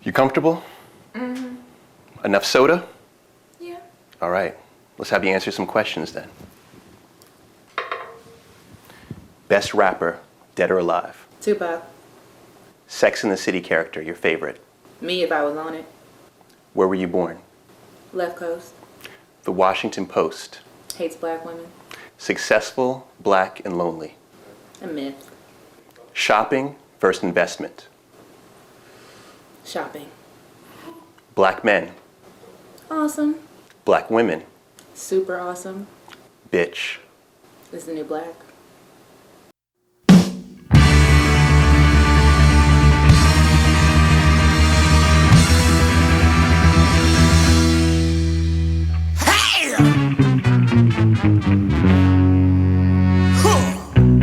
You comfortable? Mm-hmm. Enough soda? Yeah. All right. Let's have you answer some questions then. Best rapper, dead or alive? Tupac. Sex and the City character, your favorite? Me if I was on it. Where were you born? Left Coast. The Washington Post. Hates black women. Successful, black, and lonely. A myth. Shopping versus investment. Shopping. Black men. Awesome. Black women. Super awesome. Bitch. Is the new black.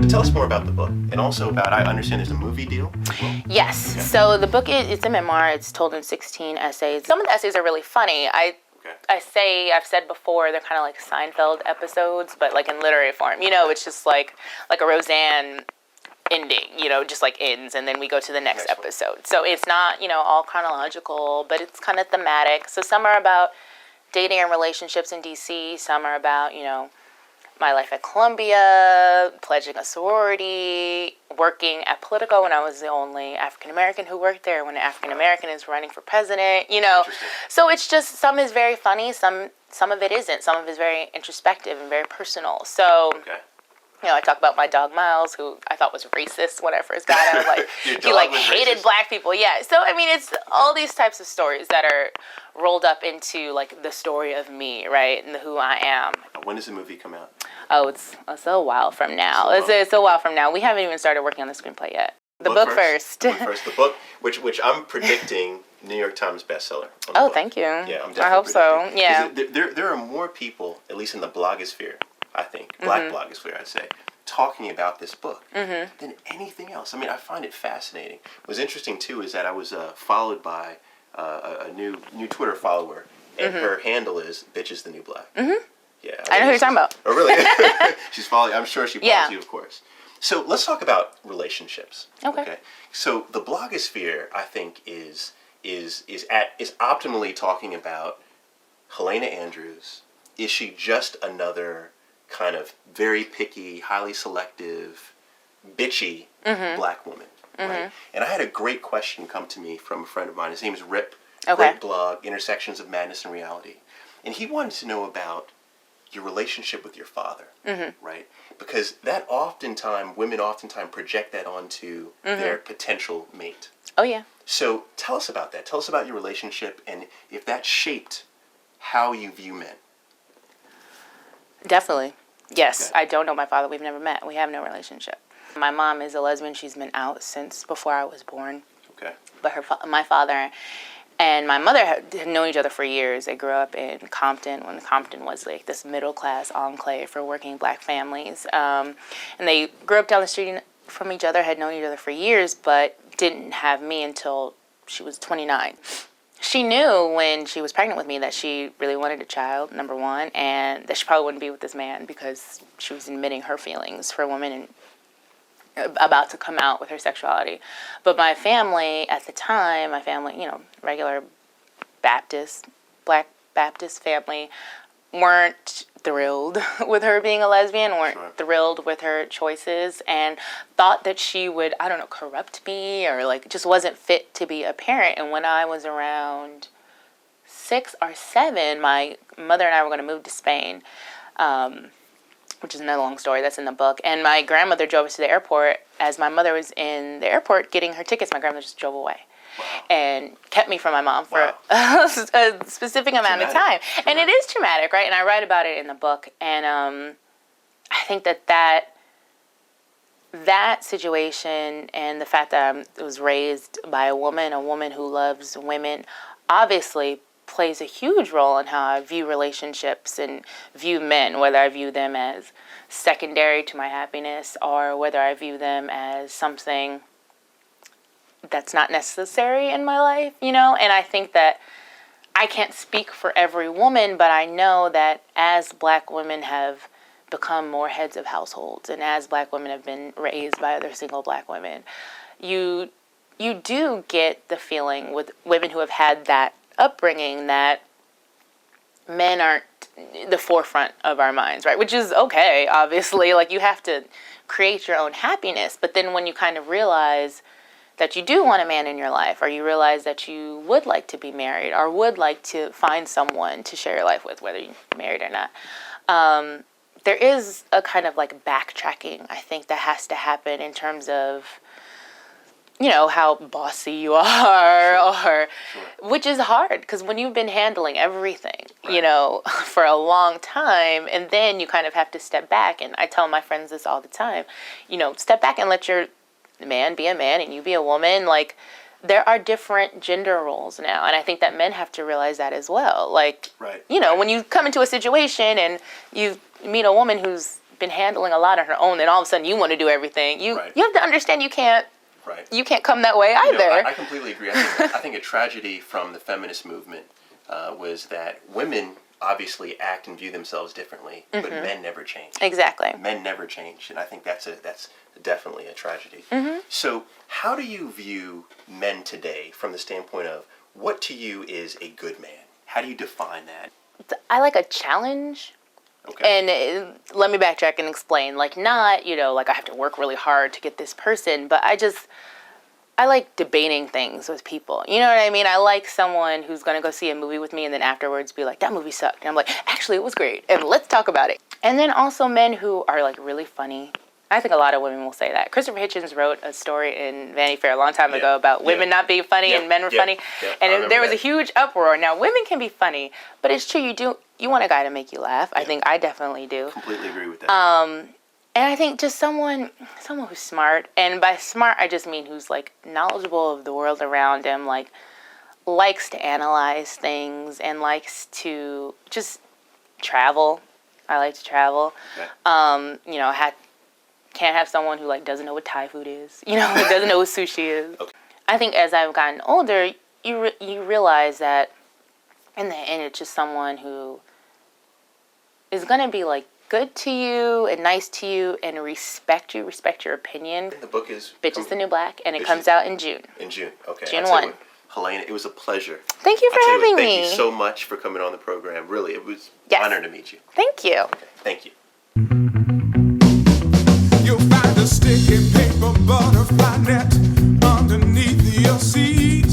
Tell us more about the book, and also about, I understand there's a movie deal as well. Yes. Okay. So the book it's a memoir. It's told in 16 essays. Some of the essays are really funny. I've said before, they're kind of like Seinfeld episodes, but like in literary form. You know, it's just like a Roseanne ending, you know, just like ends, and then we go to the next episode. So it's not, you know, all chronological, but it's kind of thematic. So some are about dating and relationships in DC. Some are about, you know, my life at Columbia, pledging a sorority, working at Politico when I was the only African-American who worked there, when an African-American is running for president, you know. So it's just, some is very funny, some of it isn't. Some of it is very introspective and very personal. So, you know, I talk about my dog Miles, who I thought was racist when I first got him. Like, he like hated racist? Black people. Yeah. So, I mean, it's all these types of stories that are rolled up into like the story of me, right? And who I am. When does the movie come out? Oh, it's a while from now. It's a while from now. We haven't even started working on the screenplay yet. The book first. The book first. The book, which I'm predicting New York Times bestseller. Oh, thank you. Yeah, I'm definitely I hope so. Yeah. There are more people, at least in the blogosphere, I think, black blogosphere, I'd say, talking about this book than anything else. I mean, I find it fascinating. What's interesting too is that I was followed by a new Twitter follower, and her handle is "Bitch is the New Black." Yeah, I know who you're talking about. Oh, really? She's following. I'm sure she follows you, of course. So let's talk about relationships. Okay. So the blogosphere, I think, is optimally talking about Helena Andrews. Is she just another kind of very picky, highly selective, bitchy black woman? Right? And I had a great question come to me from a friend of mine. His name is Rip. Great blog, Intersections of Madness and Reality. And he wanted to know about your relationship with your father, right? Because that women oftentimes project that onto their potential mate. Oh, yeah. So tell us about that. Tell us about your relationship and if that shaped how you view men. Definitely. Yes. Okay. I don't know my father. We've never met. We have no relationship. My mom is a lesbian. She's been out since before I was born. Okay. But my father and my mother had known each other for years. They grew up in Compton when Compton was like this middle-class enclave for working black families. And they grew up down the street from each other, had known each other for years, but didn't have me until she was 29. She knew when she was pregnant with me that she really wanted a child, number one, and that she probably wouldn't be with this man because she was admitting her feelings for a woman and about to come out with her sexuality. But my family at the time, you know, regular Baptist, black Baptist family, weren't thrilled with her being a lesbian, weren't thrilled with her choices, and thought that she would, I don't know, corrupt me or like just wasn't fit to be a parent. And when I was around 6 or 7, my mother and I were going to move to Spain, which is another long story that's in the book. And my grandmother drove us to the airport. As my mother was in the airport getting her tickets, my grandmother just drove away. And kept me from my mom for a specific amount of time. And it is traumatic, right? And I write about it in the book. And I think that situation and the fact that I was raised by a woman who loves women, obviously plays a huge role in how I view relationships and view men, whether I view them as secondary to my happiness or whether I view them as something that's not necessary in my life, you know? And I think that I can't speak for every woman, but I know that as black women have become more heads of households and as black women have been raised by other single black women, you you do get the feeling with women who have had that upbringing that men aren't the forefront of our minds, right? Which is okay, obviously. Like, you have to create your own happiness. But then when you kind of realize that you do want a man in your life, or you realize that you would like to be married, or would like to find someone to share your life with, whether you're married or not, there is a kind of like backtracking, I think, that has to happen in terms of, how bossy you are, or which is hard because when you've been handling everything, for a long time, and then you kind of have to step back. And I tell my friends this all the time, step back and let your man be a man and you be a woman. Like, there are different gender roles now, and I think that men have to realize that as well. Like, when you come into a situation and you meet a woman who's been handling a lot on her own, then all of a sudden you want to do everything. You have to understand you can't. Right. You can't come that way either. I completely agree. I think a tragedy from the feminist movement was that women obviously act and view themselves differently, but men never change. Exactly. Men never change, and I think that's definitely a tragedy. So how do you view men today from the standpoint of what to you is a good man? How do you define that? I like a challenge. Okay. And let me backtrack and explain. Like, not, like I have to work really hard to get this person, but I like debating things with people. You know what I mean? I like someone who's going to go see a movie with me and then afterwards be like, that movie sucked. And I'm like, actually, it was great. And let's talk about it. And then also men who are like really funny. I think a lot of women will say that. Christopher Hitchens wrote a story in Vanity Fair a long time ago about women not being funny and men were funny. And there was a huge uproar. Now, women can be funny, but it's true, you want a guy to make you laugh. I think I definitely do. Completely agree with that. And I think just someone who's smart, and by smart I just mean who's like knowledgeable of the world around him, like likes to analyze things and likes to just travel. I like to travel. Okay. Can't have someone who like doesn't know what Thai food is, doesn't know what sushi is. Okay. I think as I've gotten older, you realize that in the end it's just someone who is gonna be like good to you and nice to you and respect your opinion. The book is Bitch is the New Black, and it comes out in June. In June, okay. June 1. Helena, it was a pleasure. Thank you for having me. Thank you so much for coming on the program. Really, it was an honor to meet you. Thank you. Okay, thank you. You'll find a sticky paper butterfly net underneath your seat.